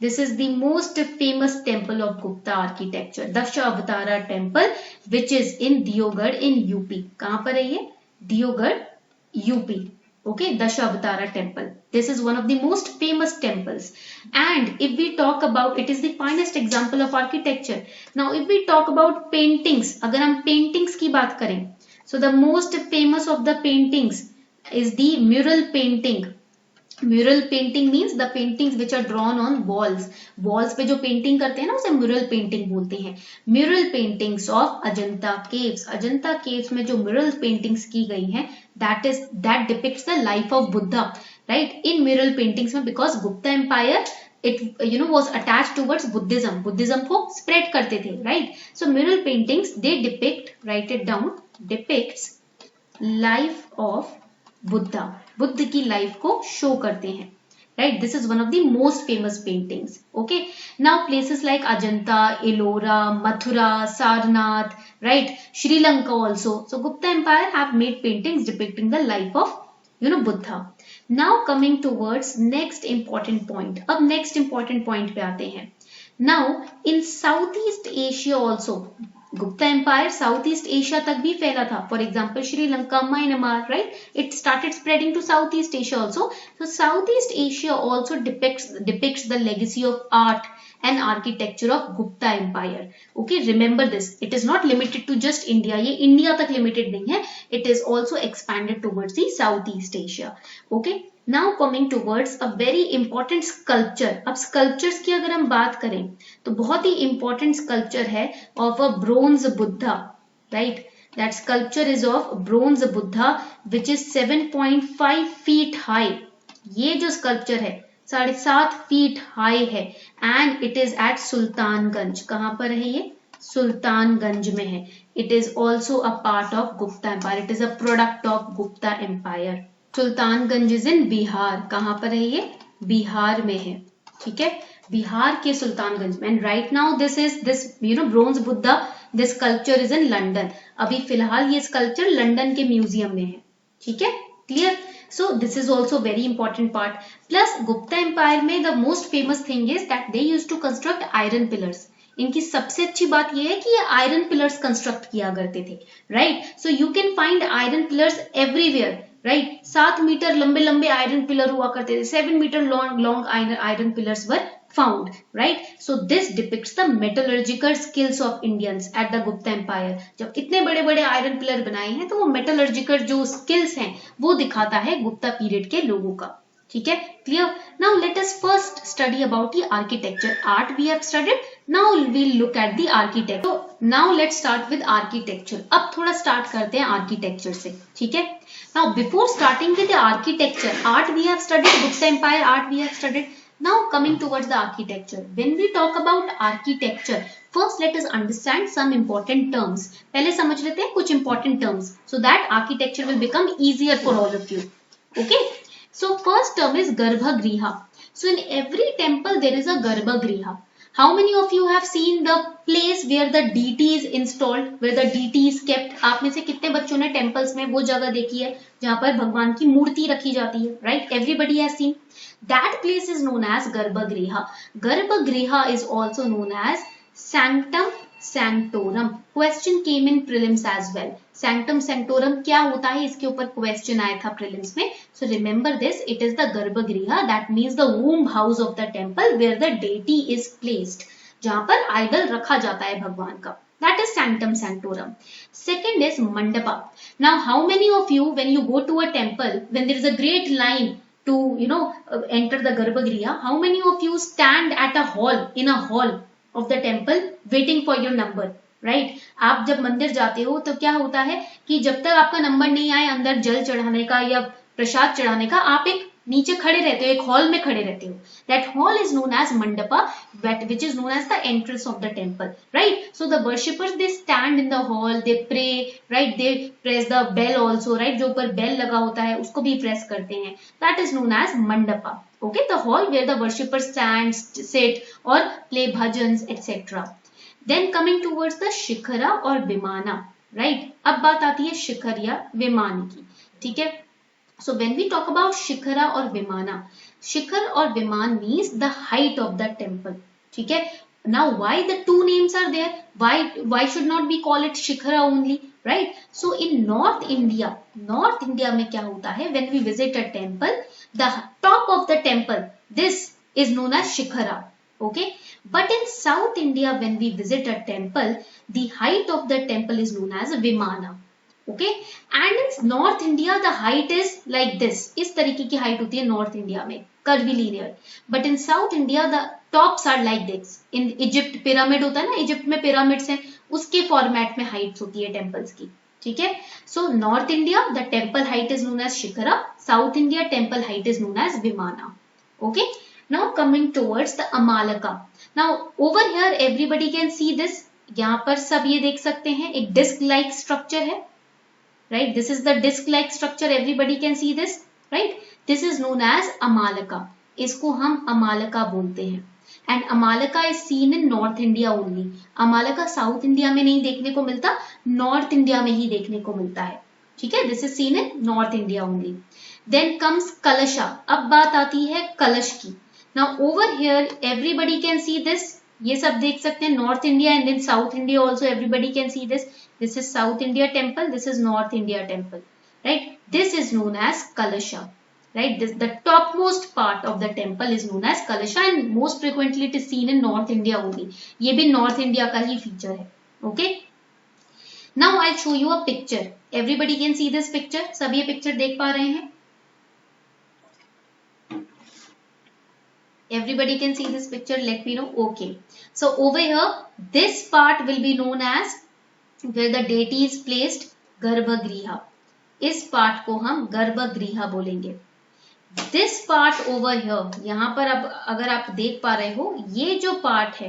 This is the most famous temple of Gupta architecture, Dasha Avatara temple which is in Deogarh in UP. कहां पर है ये? Deogarh UP. Okay, Dasha Avatara temple. This is one of the most famous temples. And if we talk about, it is the finest example of architecture. Now, if we talk about paintings, अगर हम paintings की बात करें, so the most famous of the paintings is the mural painting. Mural painting means the paintings which are drawn on walls. Walls पे जो painting करते हैं ना उसे mural painting बोलते हैं. Mural paintings of Ajanta caves. Ajanta caves में जो mural paintings की गई हैं, that depicts the life of Buddha, right? In mural paintings में, because Gupta Empire it was attached towards Buddhism. Buddhism को spread करते थे, right? So mural paintings they depict, write it down, depicts life of Buddha, Buddha की life को show करते हैं, right? This is one of the most famous paintings. Okay, now places like Ajanta, Ellora, Mathura, Sarnath, right, Sri Lanka also. So Gupta Empire have made paintings depicting the life of Buddha. Now coming towards next important point. अब next important point पे आते हैं. Now in Southeast Asia also, Gupta empire south east Asia तक भी फैला था. For example Sri Lanka, Myanmar, right, it started spreading to south east Asia also. So south east Asia also depicts the legacy of art and architecture of Gupta Empire. Okay, remember this. It is not limited to just India. ये India तक limited नहीं है. It is also expanded towards the Southeast Asia. Okay. Now coming towards a very important sculpture. अब sculptures की अगर हम बात करें तो बहुत ही important sculpture है of a bronze Buddha, right? That sculpture is of bronze Buddha which is 7.5 feet high. ये जो sculpture है 7.5 feet high है and it is at Sultanganj. कहाँ पर है ये? सुल्तानगंज में है. It is also a part of Gupta Empire. It is a product of Gupta Empire. Sultanganj is in Bihar. कहां पर है ये? बिहार में है. ठीक है, बिहार के सुल्तानगंज में. And right now this bronze Buddha, this sculpture is in London. अभी फिलहाल ये स्कल्पचर लंदन के म्यूजियम में है. ठीक है, clear. So this is also very important part. Plus Gupta empire में the most famous thing is that they used to construct iron pillars. इनकी सबसे अच्छी बात यह है कि ये आयरन पिलर्स कंस्ट्रक्ट किया करते थे, right. So you can find iron pillars everywhere, right. 7 metre लंबे लंबे आयरन पिलर हुआ करते थे. 7 metre long iron pillars were found, right. So this depicts the metallurgical skills of Indians at the Gupta empire. जब इतने बड़े बड़े आयरन पिलर बनाए हैं तो वो मेटलर्जिकल जो स्किल्स हैं वो दिखाता है गुप्ता पीरियड के लोगों का. ठीक है, clear. Now let us first study about the architecture. Art we have studied, now we'll look at the architecture. तो now let's start with architecture. अब थोड़ा स्टार्ट करते हैं आर्किटेक्चर से. ठीक है. Now before starting with the architecture, art we have studied, Gupta Empire art we have studied. Now coming towards the architecture. When we talk about architecture, first let us understand some important terms. पहले समझ लेते हैं कुछ important terms so that architecture will become easier for all of you. Okay. So first term is Garbhagriha. So in every temple there is a Garbhagriha. How many of you have seen the place where the deity is installed, where the deity is kept? आप में से कितने बच्चों ने temples में वो जगह देखी है जहाँ पर भगवान की मूर्ति रखी जाती है, right? Everybody has seen. That place is known as Garbhagriha. Garbhagriha is also known as Sanctum Sanctorum. Question came in prelims as well. Sanctum Sanctorum क्या होता है, इसके ऊपर question आया था prelims में. So remember this, it is the Garbhagriha, that means the womb house of the temple where the deity is placed. जहाँ पर idol रखा जाता है भगवान का. That is Sanctum Sanctorum. Second is Mandapa. Now how many of you when you go to a temple, when there is a great line to enter the Garbhagriha, how many of you stand at a hall, in a hall of the temple waiting for your number, right? आप जब मंदिर जाते हो तो क्या होता है कि जब तक आपका नंबर नहीं आए अंदर जल चढ़ाने का या प्रसाद चढ़ाने का, आप एक नीचे खड़े रहते हो, एक हॉल में खड़े रहते हो. That hall is known as mandapa, which is known as the entrance of the temple, right? So the worshippers they stand in the hall, they pray, right? They press the bell also, right? जो ऊपर bell लगा होता है उसको भी press करते हैं. That is known as mandapa. Okay, the hall where the worshippers stand, sit or play bhajans, etc. Then coming towards the shikhara और विमाना, right? अब बात आती है शिखर या विमान की. ठीक है. So when we talk about shikhara और विमाना, शिखर और विमान means the height of the temple. ठीक है. Now why the two names are there? Why should not we call it shikhara only, right? So in North India में क्या होता है, when we visit a temple, the top of the temple, this is known as shikhara. Okay. But in South India when we visit a temple, the height of the temple is known as vimana. Okay, and in North India the height is like this. इस तरीके की height होती है North India में, curvilinear. But in South India the tops are like this. In Egypt pyramid होता है ना, Egypt में pyramids हैं, उसके format में heights होती है temples की. ठीक है. So North India the temple height is known as shikhara. South India temple height is known as vimana. Okay. Now coming towards the Amalaka. Now over here everybody can see this. यहाँ पर सब ये देख सकते हैं, एक disc like structure है. Right, this is the disc like structure, everybody can see this, right? This is known as Amalaka. इसको हम अमालका बोलते हैं। And अमालका is seen in north India only. अमालका south India में नहीं देखने को मिलता, नॉर्थ इंडिया में ही देखने को मिलता है, ठीक है। This is seen in north India only. Then comes kalasha. अब बात आती है कलश की। Now over here everybody can see this, ये सब देख सकते हैं, north India and then south India also everybody can see this. This is south India temple, this is north India temple, right? This is known as Kalasha, right? This, the topmost part of the temple is known as Kalasha and most frequently it is seen in North India only. ये भी North India का ही feature है, okay? Now I'll show you a picture. Everybody can see this picture. सब ये picture देख पा रहे हैं? Everybody can see this picture. Let me know. Okay. So over here, this part will be known as where the deity is placed, Garbhagriha. इस part को हम गर्भगृह बोलेंगे। दिस पार्ट ओवर हियर, यहां पर अब अगर आप देख पा रहे हो, ये जो पार्ट है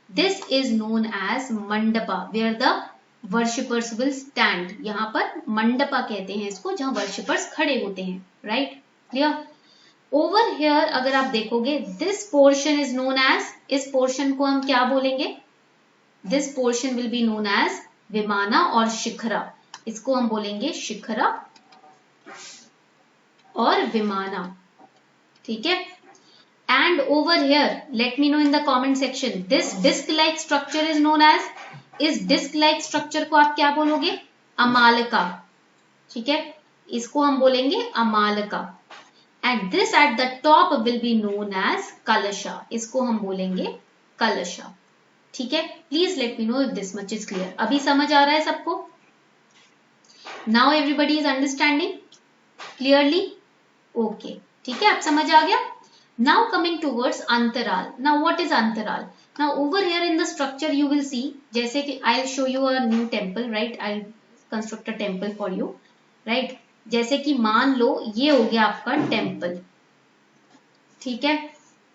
this is known as mandapa, where the worshippers will stand. यहां पर मंडपा कहते हैं इसको, जहां वर्शिपर्स खड़े होते हैं, राइट? क्लियर? ओवर हियर अगर आप देखोगे, this portion is known as, इस पोर्शन को हम क्या बोलेंगे? This portion will be known as vimana और शिखरा। इसको हम बोलेंगे शिखरा और विमाना, ठीक है। And over here let me know in the comment section, this disc like structure is known as, इस डिस्क लाइक स्ट्रक्चर को आप क्या बोलोगे? अमालका, ठीक है, इसको हम बोलेंगे amalaka. And this at the top will be known as kalasha, इसको हम बोलेंगे कलशा, ठीक है। Please let me know if this much is clear. अभी समझ आ रहा है सबको? Now everybody is understanding clearly? Okay, ठीक है, आप समझ आ गया। Now coming towards अंतराल. Now what is अंतराल? Now over here in the structure you will see, जैसे कि I'll show you a new temple, right? I'll construct a temple for you, right? जैसे कि मान लो ये हो गया आपका टेम्पल, ठीक है,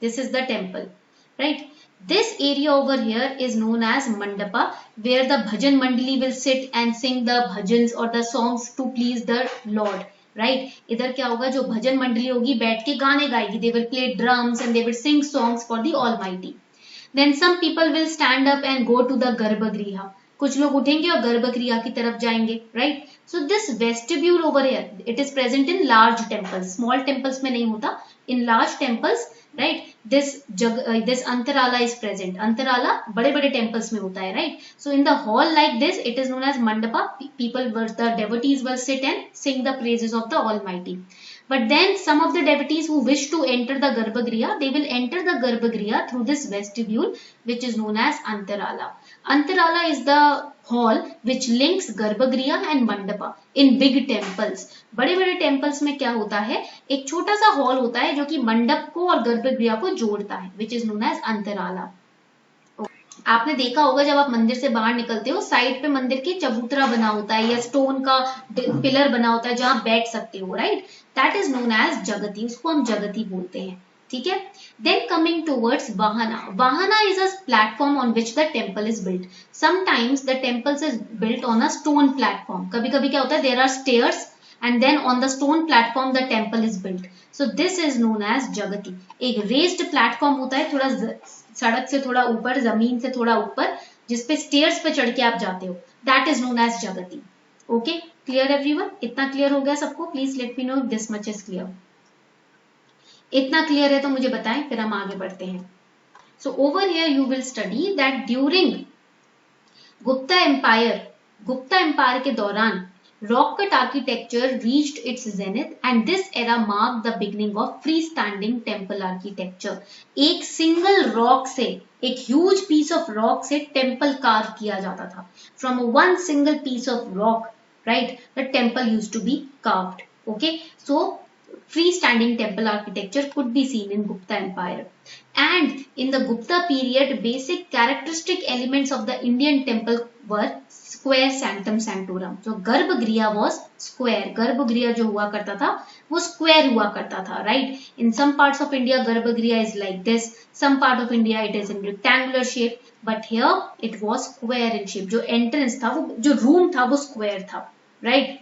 this is the temple, right? This area over here is known as mandapa, where the bhajan mandali will sit and sing the bhajans or the songs to please the Lord, right? इधर क्या होगा, जो भजन मंडली होगी बैठ के गाने गाएगी, they will play drums and they will sing songs for the Almighty. Then some people will stand up and go to the Garbhagriha. कुछ लोग उठेंगे और गर्भगृह की तरफ जाएंगे, right? So this vestibule over here, it is present in large temples. Small temples में नहीं होता, in large temples, right? This antarala is present. Antarala बड़े बड़े temples में होता है, right? So in the hall like this, it is known as mandapa. People, the devotees will sit and sing the praises of the Almighty. But then some of the devotees who wish to enter the Garbhagriha, they will enter the Garbhagriha through this vestibule, which is known as Antarala. Antarala is the hall which links Garbhagriha and Mandapa in big temples. बड़े बड़े temples में क्या होता है, एक छोटा सा hall होता है जो कि मंडप को और गर्भगृह को जोड़ता है, which is known as Antarala. आपने देखा होगा जब आप मंदिर से बाहर निकलते हो, साइड पे मंदिर की चबूतरा बना होता है या स्टोन का पिलर बना होता है जहां बैठ सकते हो, right? That is known as jagati, उसको हम जगती बोलते हैं, ठीक है। Then coming towards vahana. Vahana is a platform on which the temple is built. Sometimes the temples is built on a stone platform. कभी कभी क्या होता है, there are stairs and then on the stone platform the temple is built. So this is known as jagati. एक raised platform होता है थोड़ा सड़क से थोड़ा ऊपर, जमीन से थोड़ा ऊपर, जिसपे स्टेयर्स पे चढ़ के आप जाते हो, that is known as jagati. Okay, clear everyone? इतना क्लियर हो गया सबको? Please let me know if this much is clear. इतना क्लियर है तो मुझे बताएं, फिर हम आगे बढ़ते हैं. So over here you will study that during Gupta Empire के दौरान rock cut architecture reached its zenith and this era marked the beginning of freestanding temple architecture. एक single rock से, एक huge piece of rock से temple carve किया जाता था. From one single piece of rock, right, the temple used to be carved. Okay, so freestanding temple architecture could be seen in Gupta Empire. And in the Gupta period, basic characteristic elements of the Indian temple were square sanctum sanctorum. So गर्भगृह was square. गर्भगृह जो हुआ करता था वो square हुआ करता था, right? In some parts of India, गर्भगृह is like this. Some part of India it is in rectangular shape, but here it was square in shape. जो entrance था, वो जो room था वो square था, right?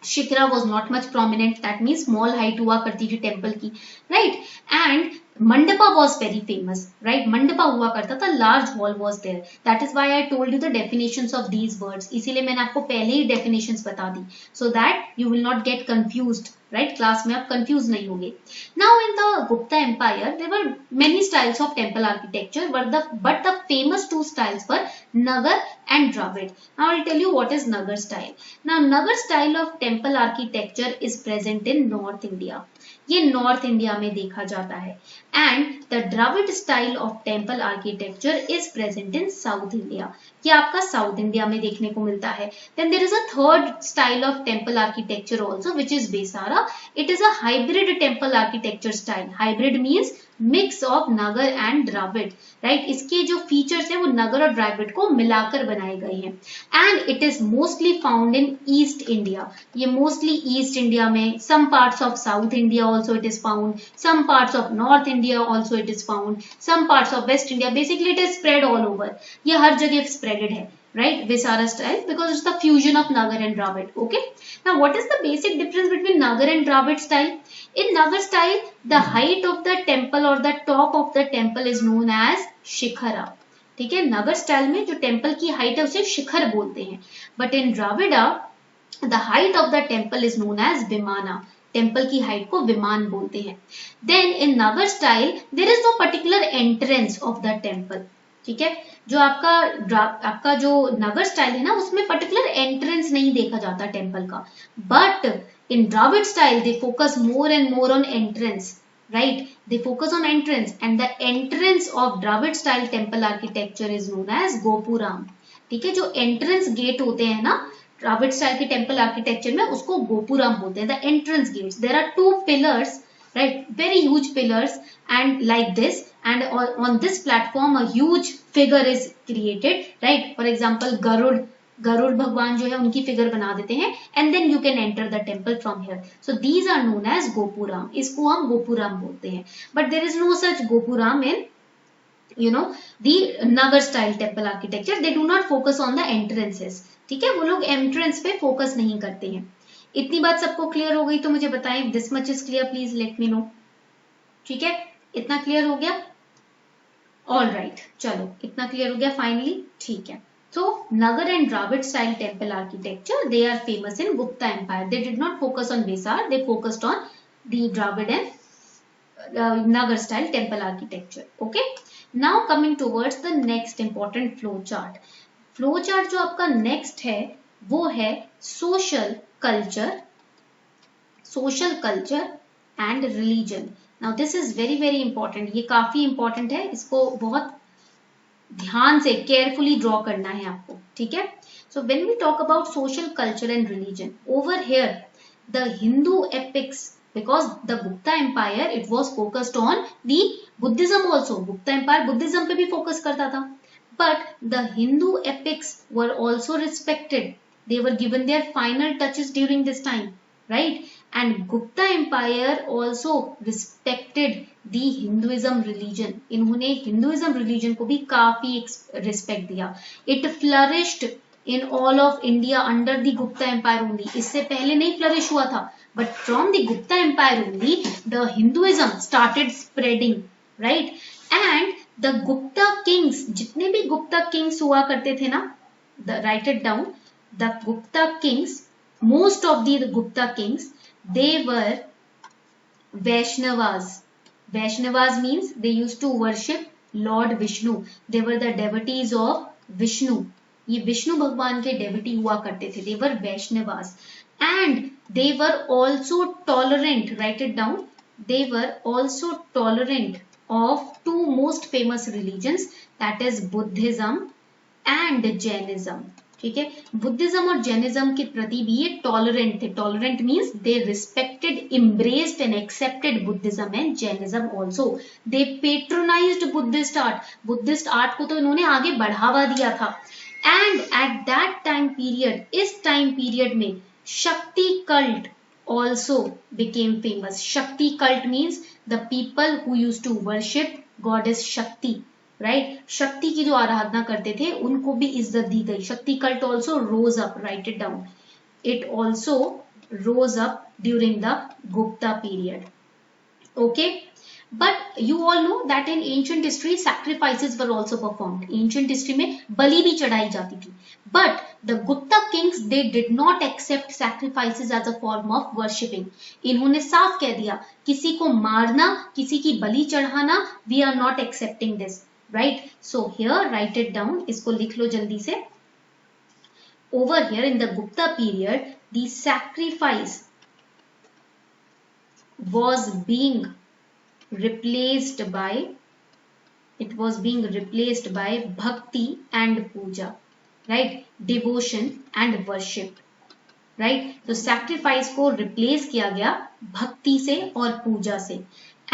Shikhara was not much prominent, that means small height हुआ करती थी टेम्पल की, right. And mandapa was very famous, right. Mandapa हुआ करता था, large hall was there. That is why I told you the definitions of these words. इसीलिए मैंने आपको पहले ही डेफिनेशंस बता दी, so that you will not get confused, right. Class में आप कंफ्यूज नहीं होंगे. Now in the Gupta empire there were many styles of temple architecture, but the famous two styles were Nagar and Dravid. Now I'll tell you what is Nagar style. Now Nagar style of temple architecture is present in North India. ये North India में देखा जाता है. And the Dravida style of temple architecture is present in South India. ये आपका South India में देखने को मिलता है. Then there is a third style of temple architecture also which is Vesara. It is a hybrid temple architecture style. Hybrid means mix of Nagara and Dravida, right. इसके जो features है वो नगर और द्रविड को मिलाकर बनाए गए हैं. And it is mostly found in east India. ये मोस्टली ईस्ट इंडिया में, some parts of south India also it is found, some parts of north India also it is found, some parts of west India. Basically it is spread all over. ये हर जगह spreaded है, right. Vesara style because it's the fusion of Nagar and Dravid. Okay, now what is the basic difference between Nagar and Dravid style? In Nagar style the height of the temple or the top of the temple is known as shikhara. ठीक है, नगर style में जो temple की height है उसे शिखर बोलते हैं. But in Dravida the height of the temple is known as vimana. Temple की हाइट को विमान बोलते हैं. Then in Nagara style there is no particular entrance of the temple. ठीक है, जो आपका जो नगर स्टाइल है ना उसमें पर्टिकुलर एंट्रेंस नहीं देखा जाता टेम्पल का. But in Dravid style they focus more and more on entrance, right. They focus on entrance and the entrance of Dravid style temple architecture is known as Gopuram. ठीक है, जो entrance gate होते हैं ना Dravid style के temple architecture में उसको गोपुराम बोलते हैं. The entrance gates. There are two pillars, right, very huge pillars and like this, and on this platform a huge figure is created, right. For example Garuda भगवान जो है उनकी फिगर बना देते हैं and then you can enter the temple from here. So these are known as gopuram. इसको हम गोपुराम बोलते हैं. But there is no such gopuram in the Nagara style temple architecture. They do not focus on the entrances. ठीक है, वो लोग entrance पे focus नहीं करते हैं. इतनी बात सबको क्लियर हो गई तो मुझे बताएं. This much is clear, please let me no. ठीक है, इतना क्लियर हो गया? ऑल राइट, चलो इतना क्लियर हो गया फाइनली. ठीक है, so Nagar and Dravid style temple architecture, they are famous in Gupta Empire. They did not focus on Vesar, they focused on the Dravid and Nagar style temple architecture. Okay, now coming towards the next important flow chart. Flow chart जो आपका next है वो है social culture and religion. Now this is very very important. ये काफी important है, इसको बहुत ध्यान से केयरफुली ड्रॉ करना है आपको. ठीक है, so when we talk about social culture and religion over here the Hindu epics, because the Gupta empire it was focused on the Buddhism also. Gupta empire Buddhism पे भी फोकस करता था. But the Hindu epics were also respected. They were given their final touches during this time, right. And Gupta Empire also respected the Hinduism religion. इन्होंने Hinduism religion को भी काफी respect दिया. It flourished in all of India under the Gupta Empire only. इससे पहले नहीं flourish हुआ था, but from the Gupta Empire only the Hinduism started spreading, right. And the Gupta kings, जितने भी Gupta kings हुआ करते थे ना, write it down. The Gupta kings, most of the Gupta kings, they were Vaishnavas. Vaishnavas means they used to worship Lord Vishnu. They were the devotees of Vishnu. ये विष्णु भगवान के डेविटी हुआ करते थे. They were Vaishnavas and they were also tolerant. Write it down. They were also tolerant of two most famous religions, that is Buddhism and Jainism. ठीक है, Buddhism और Jainism के प्रति भी ये टॉलरेंट थे. Tolerant means they respected, embraced and accepted Buddhism and Jainism also. They patronised Buddhist art. Buddhist art को तो इन्होंने आगे बढ़ावा दिया था. And at that time period, इस टाइम पीरियड में Shakti cult also became famous. Shakti cult means the people who used to worship goddess Shakti, right. Shakti की जो आराधना करते थे उनको भी इज्जत दी गई. Shakti cult also rose up. Right it down. It also rose up during the Gupta period. Okay, but you all know that in ancient history sacrifices were also performed. Ancient history में बलि भी चढ़ाई जाती थी. But the Gupta kings they did not accept sacrifices as a form of worshipping. इन्होंने साफ कह दिया किसी को मारना, किसी की बलि चढ़ाना, we are not accepting this. Right? So here write it down. इसको लिख लो जल्दी से. Over here in the Gupta period, the sacrifice was being replaced by bhakti and puja, right? Devotion and worship, right? तो sacrifice को replace किया गया भक्ति से और पूजा से.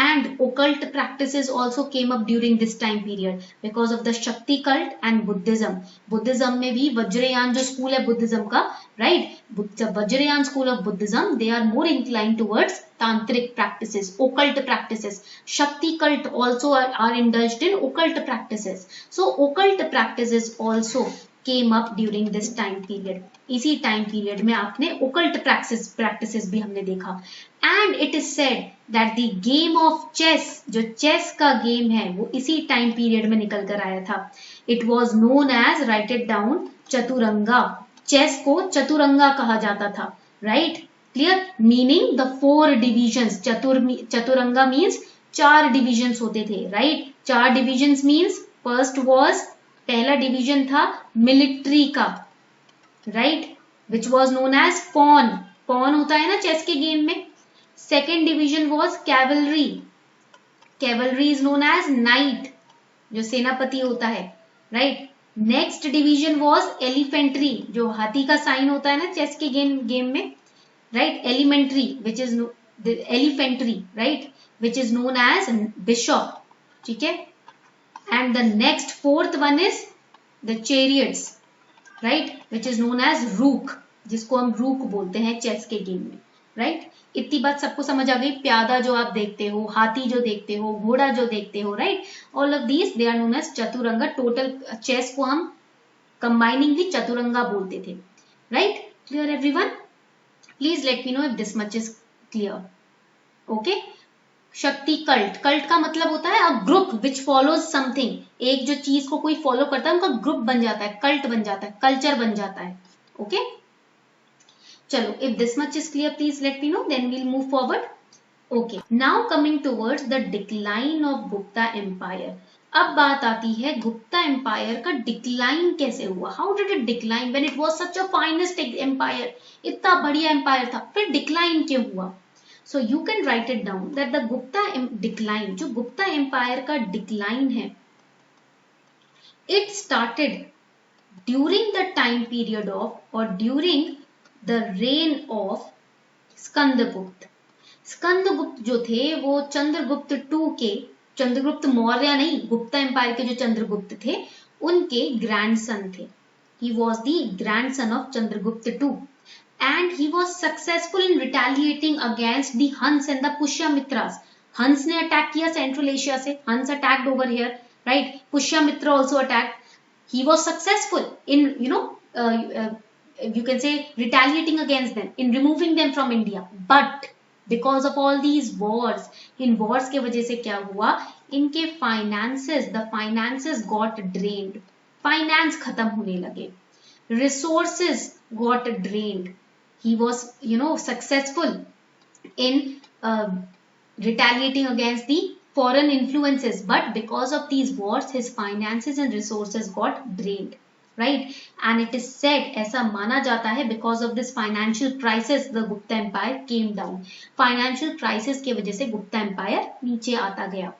And occult practices also came up during this time period because of the Shakti cult and Buddhism. Buddhism में भी वज्रयान जो school है Buddhism का, right? The Vajrayana school of Buddhism, they are more inclined towards tantric practices, occult practices. Shakti cult also are indulged in occult practices. So occult practices also came up during this time period. इसी time period में आपने occult practices भी हमने देखा. And it is said that the game of chess, जो chess का game है, वो इसी time period में निकल कर आया था. It was known as, write it down, Chaturanga. Chess को चतुरंगा कहा जाता था, right? Clear? Meaning the 4 divisions. Chaturanga means 4 divisions होते थे, right? 4 divisions means first was, पहला division था military का, right? Which was known as pawn. Pawn होता है ना chess के game में. Second division was cavalry. Cavalry is known as knight, जो सेनापति होता है, right? Next division was elephantry, जो हाथी का sign होता है ना chess के game में, right? Elementary, which is the elephantry, right? Which is known as bishop, ठीक है? And the next fourth one is the chariots, right? Which is known as rook, जिसको हम rook बोलते हैं chess के game में, right? इतनी बात सबको समझ आ गई. प्यादा जो आप देखते हो, हाथी जो देखते हो, घोड़ा जो देखते हो, right? All of these they are known as Chaturanga. Total chess को हम combiningly चतुरंगा बोलते थे, right? Clear everyone? Please let me know if this much is clear. Okay? शक्ति कल्ट. कल्ट का मतलब होता है a group which follows something. एक जो चीज को कोई फॉलो करता है उनका ग्रुप बन जाता है, कल्ट बन जाता है, कल्चर बन जाता है. ओके, चलो, if this much is clear please let me know, then we'll move forward. Okay, now coming towards the decline of Gupta empire. अब बात आती है गुप्ता एम्पायर का डिक्लाइन कैसे हुआ. How did it decline when it was such a finest empire. इतना बढ़िया empire था, फिर डिक्लाइन क्यों हुआ. So you can write it down that the Gupta decline, जो गुप्ता एम्पायर का डिक्लाइन है, it started during the time period of or during the reign of Skandagupta. Skandagupta जो थे वो चंद्रगुप्त II के, चंद्रगुप्त मौर्य नहीं, गुप्ता एम्पायर के जो चंद्रगुप्त थे उनके ग्रैंडसन थे. He was the grandson of Chandragupta II. And he was successful in retaliating against the Huns and the Pushyamitras. Huns ने अटैक किया सेंट्रल एशिया से. Huns attacked over here, right? Pushyamitra also attacked. He was successful in, you can say retaliating against them, in removing them from India. But because of all these wars, in wars के वजह से क्या हुआ, इनके finances, the finances got drained. Finance खत्म होने लगे. Resources got drained. He was, successful in retaliating against the foreign influences, but because of these wars, his finances and resources got drained, right? And it is said, ऐसा माना जाता है, because of this financial crisis, the Gupta Empire came down. Financial crisis के वजह से Gupta Empire नीचे आता गया.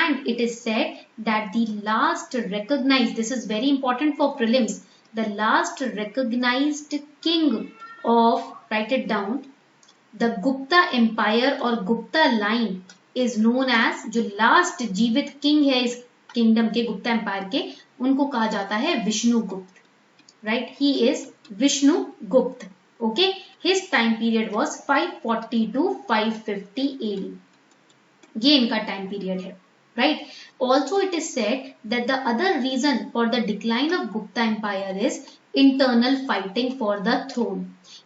And it is said that the last recognized, this is very important for prelims, the last recognized king of, write it down, the Gupta Empire or Gupta line is known as, जो last जीवित king है इस kingdom के, Gupta Empire के, उनको कहा जाता है Vishnugupta, right? He is Vishnugupt. Okay, his time period was 540 to 550 AD. ये इनका time period है, right? Also it is said that the other reason for the decline of Gupta Empire is internal fighting for the throne.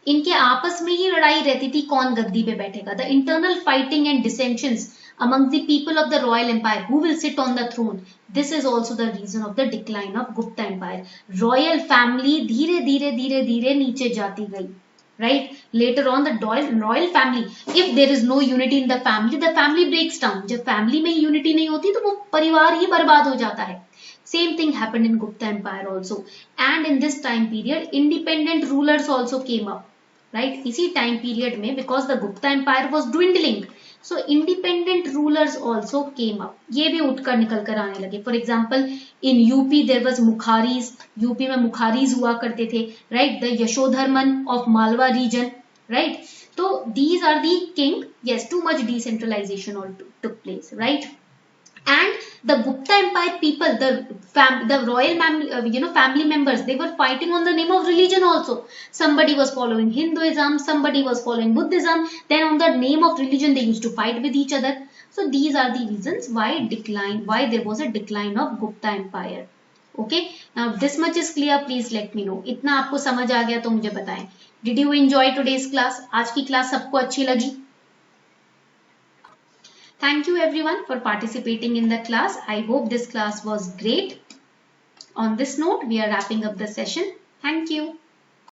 इनके आपस में ही लड़ाई रहती थी कौन गद्दी पे बैठेगा. The internal fighting and dissensions among the people of the royal empire who will sit on the throne. This is also the reason of the decline of Gupta empire. Royal family धीरे धीरे धीरे धीरे नीचे जाती गई. Right? Later on, the royal family, if there is no unity in the family breaks down. जब family में unity नहीं होती तो वो परिवार ही बर्बाद हो जाता है. Same thing happened in Gupta empire also. And in this time period, independent rulers also came up. Right? इसी time period में, because the Gupta empire was dwindling, so independent rulers also came up. ये भी उठकर निकल कर आने लगे. For example, in UP there was Mukharis. UP में Mukharis हुआ करते थे. Right? The Yashodharman of Malwa region. Right? So these are the king. Yes, too much decentralization all took place. Right? And the Gupta empire people, the royal family members, they were fighting on the name of religion also. Somebody was following Hinduism, somebody was following Buddhism. Then on the name of religion they used to fight with each other. So these are the reasons why there was a decline of Gupta empire. Okay, now this much is clear. Please let me know. इतना आपको समझ आ गया तो मुझे बताएं. Did you enjoy today's class? आज की class सबको अच्छी लगी? Thank you everyone for participating in the class. I hope this class was great. On this note, we are wrapping up the session. Thank you.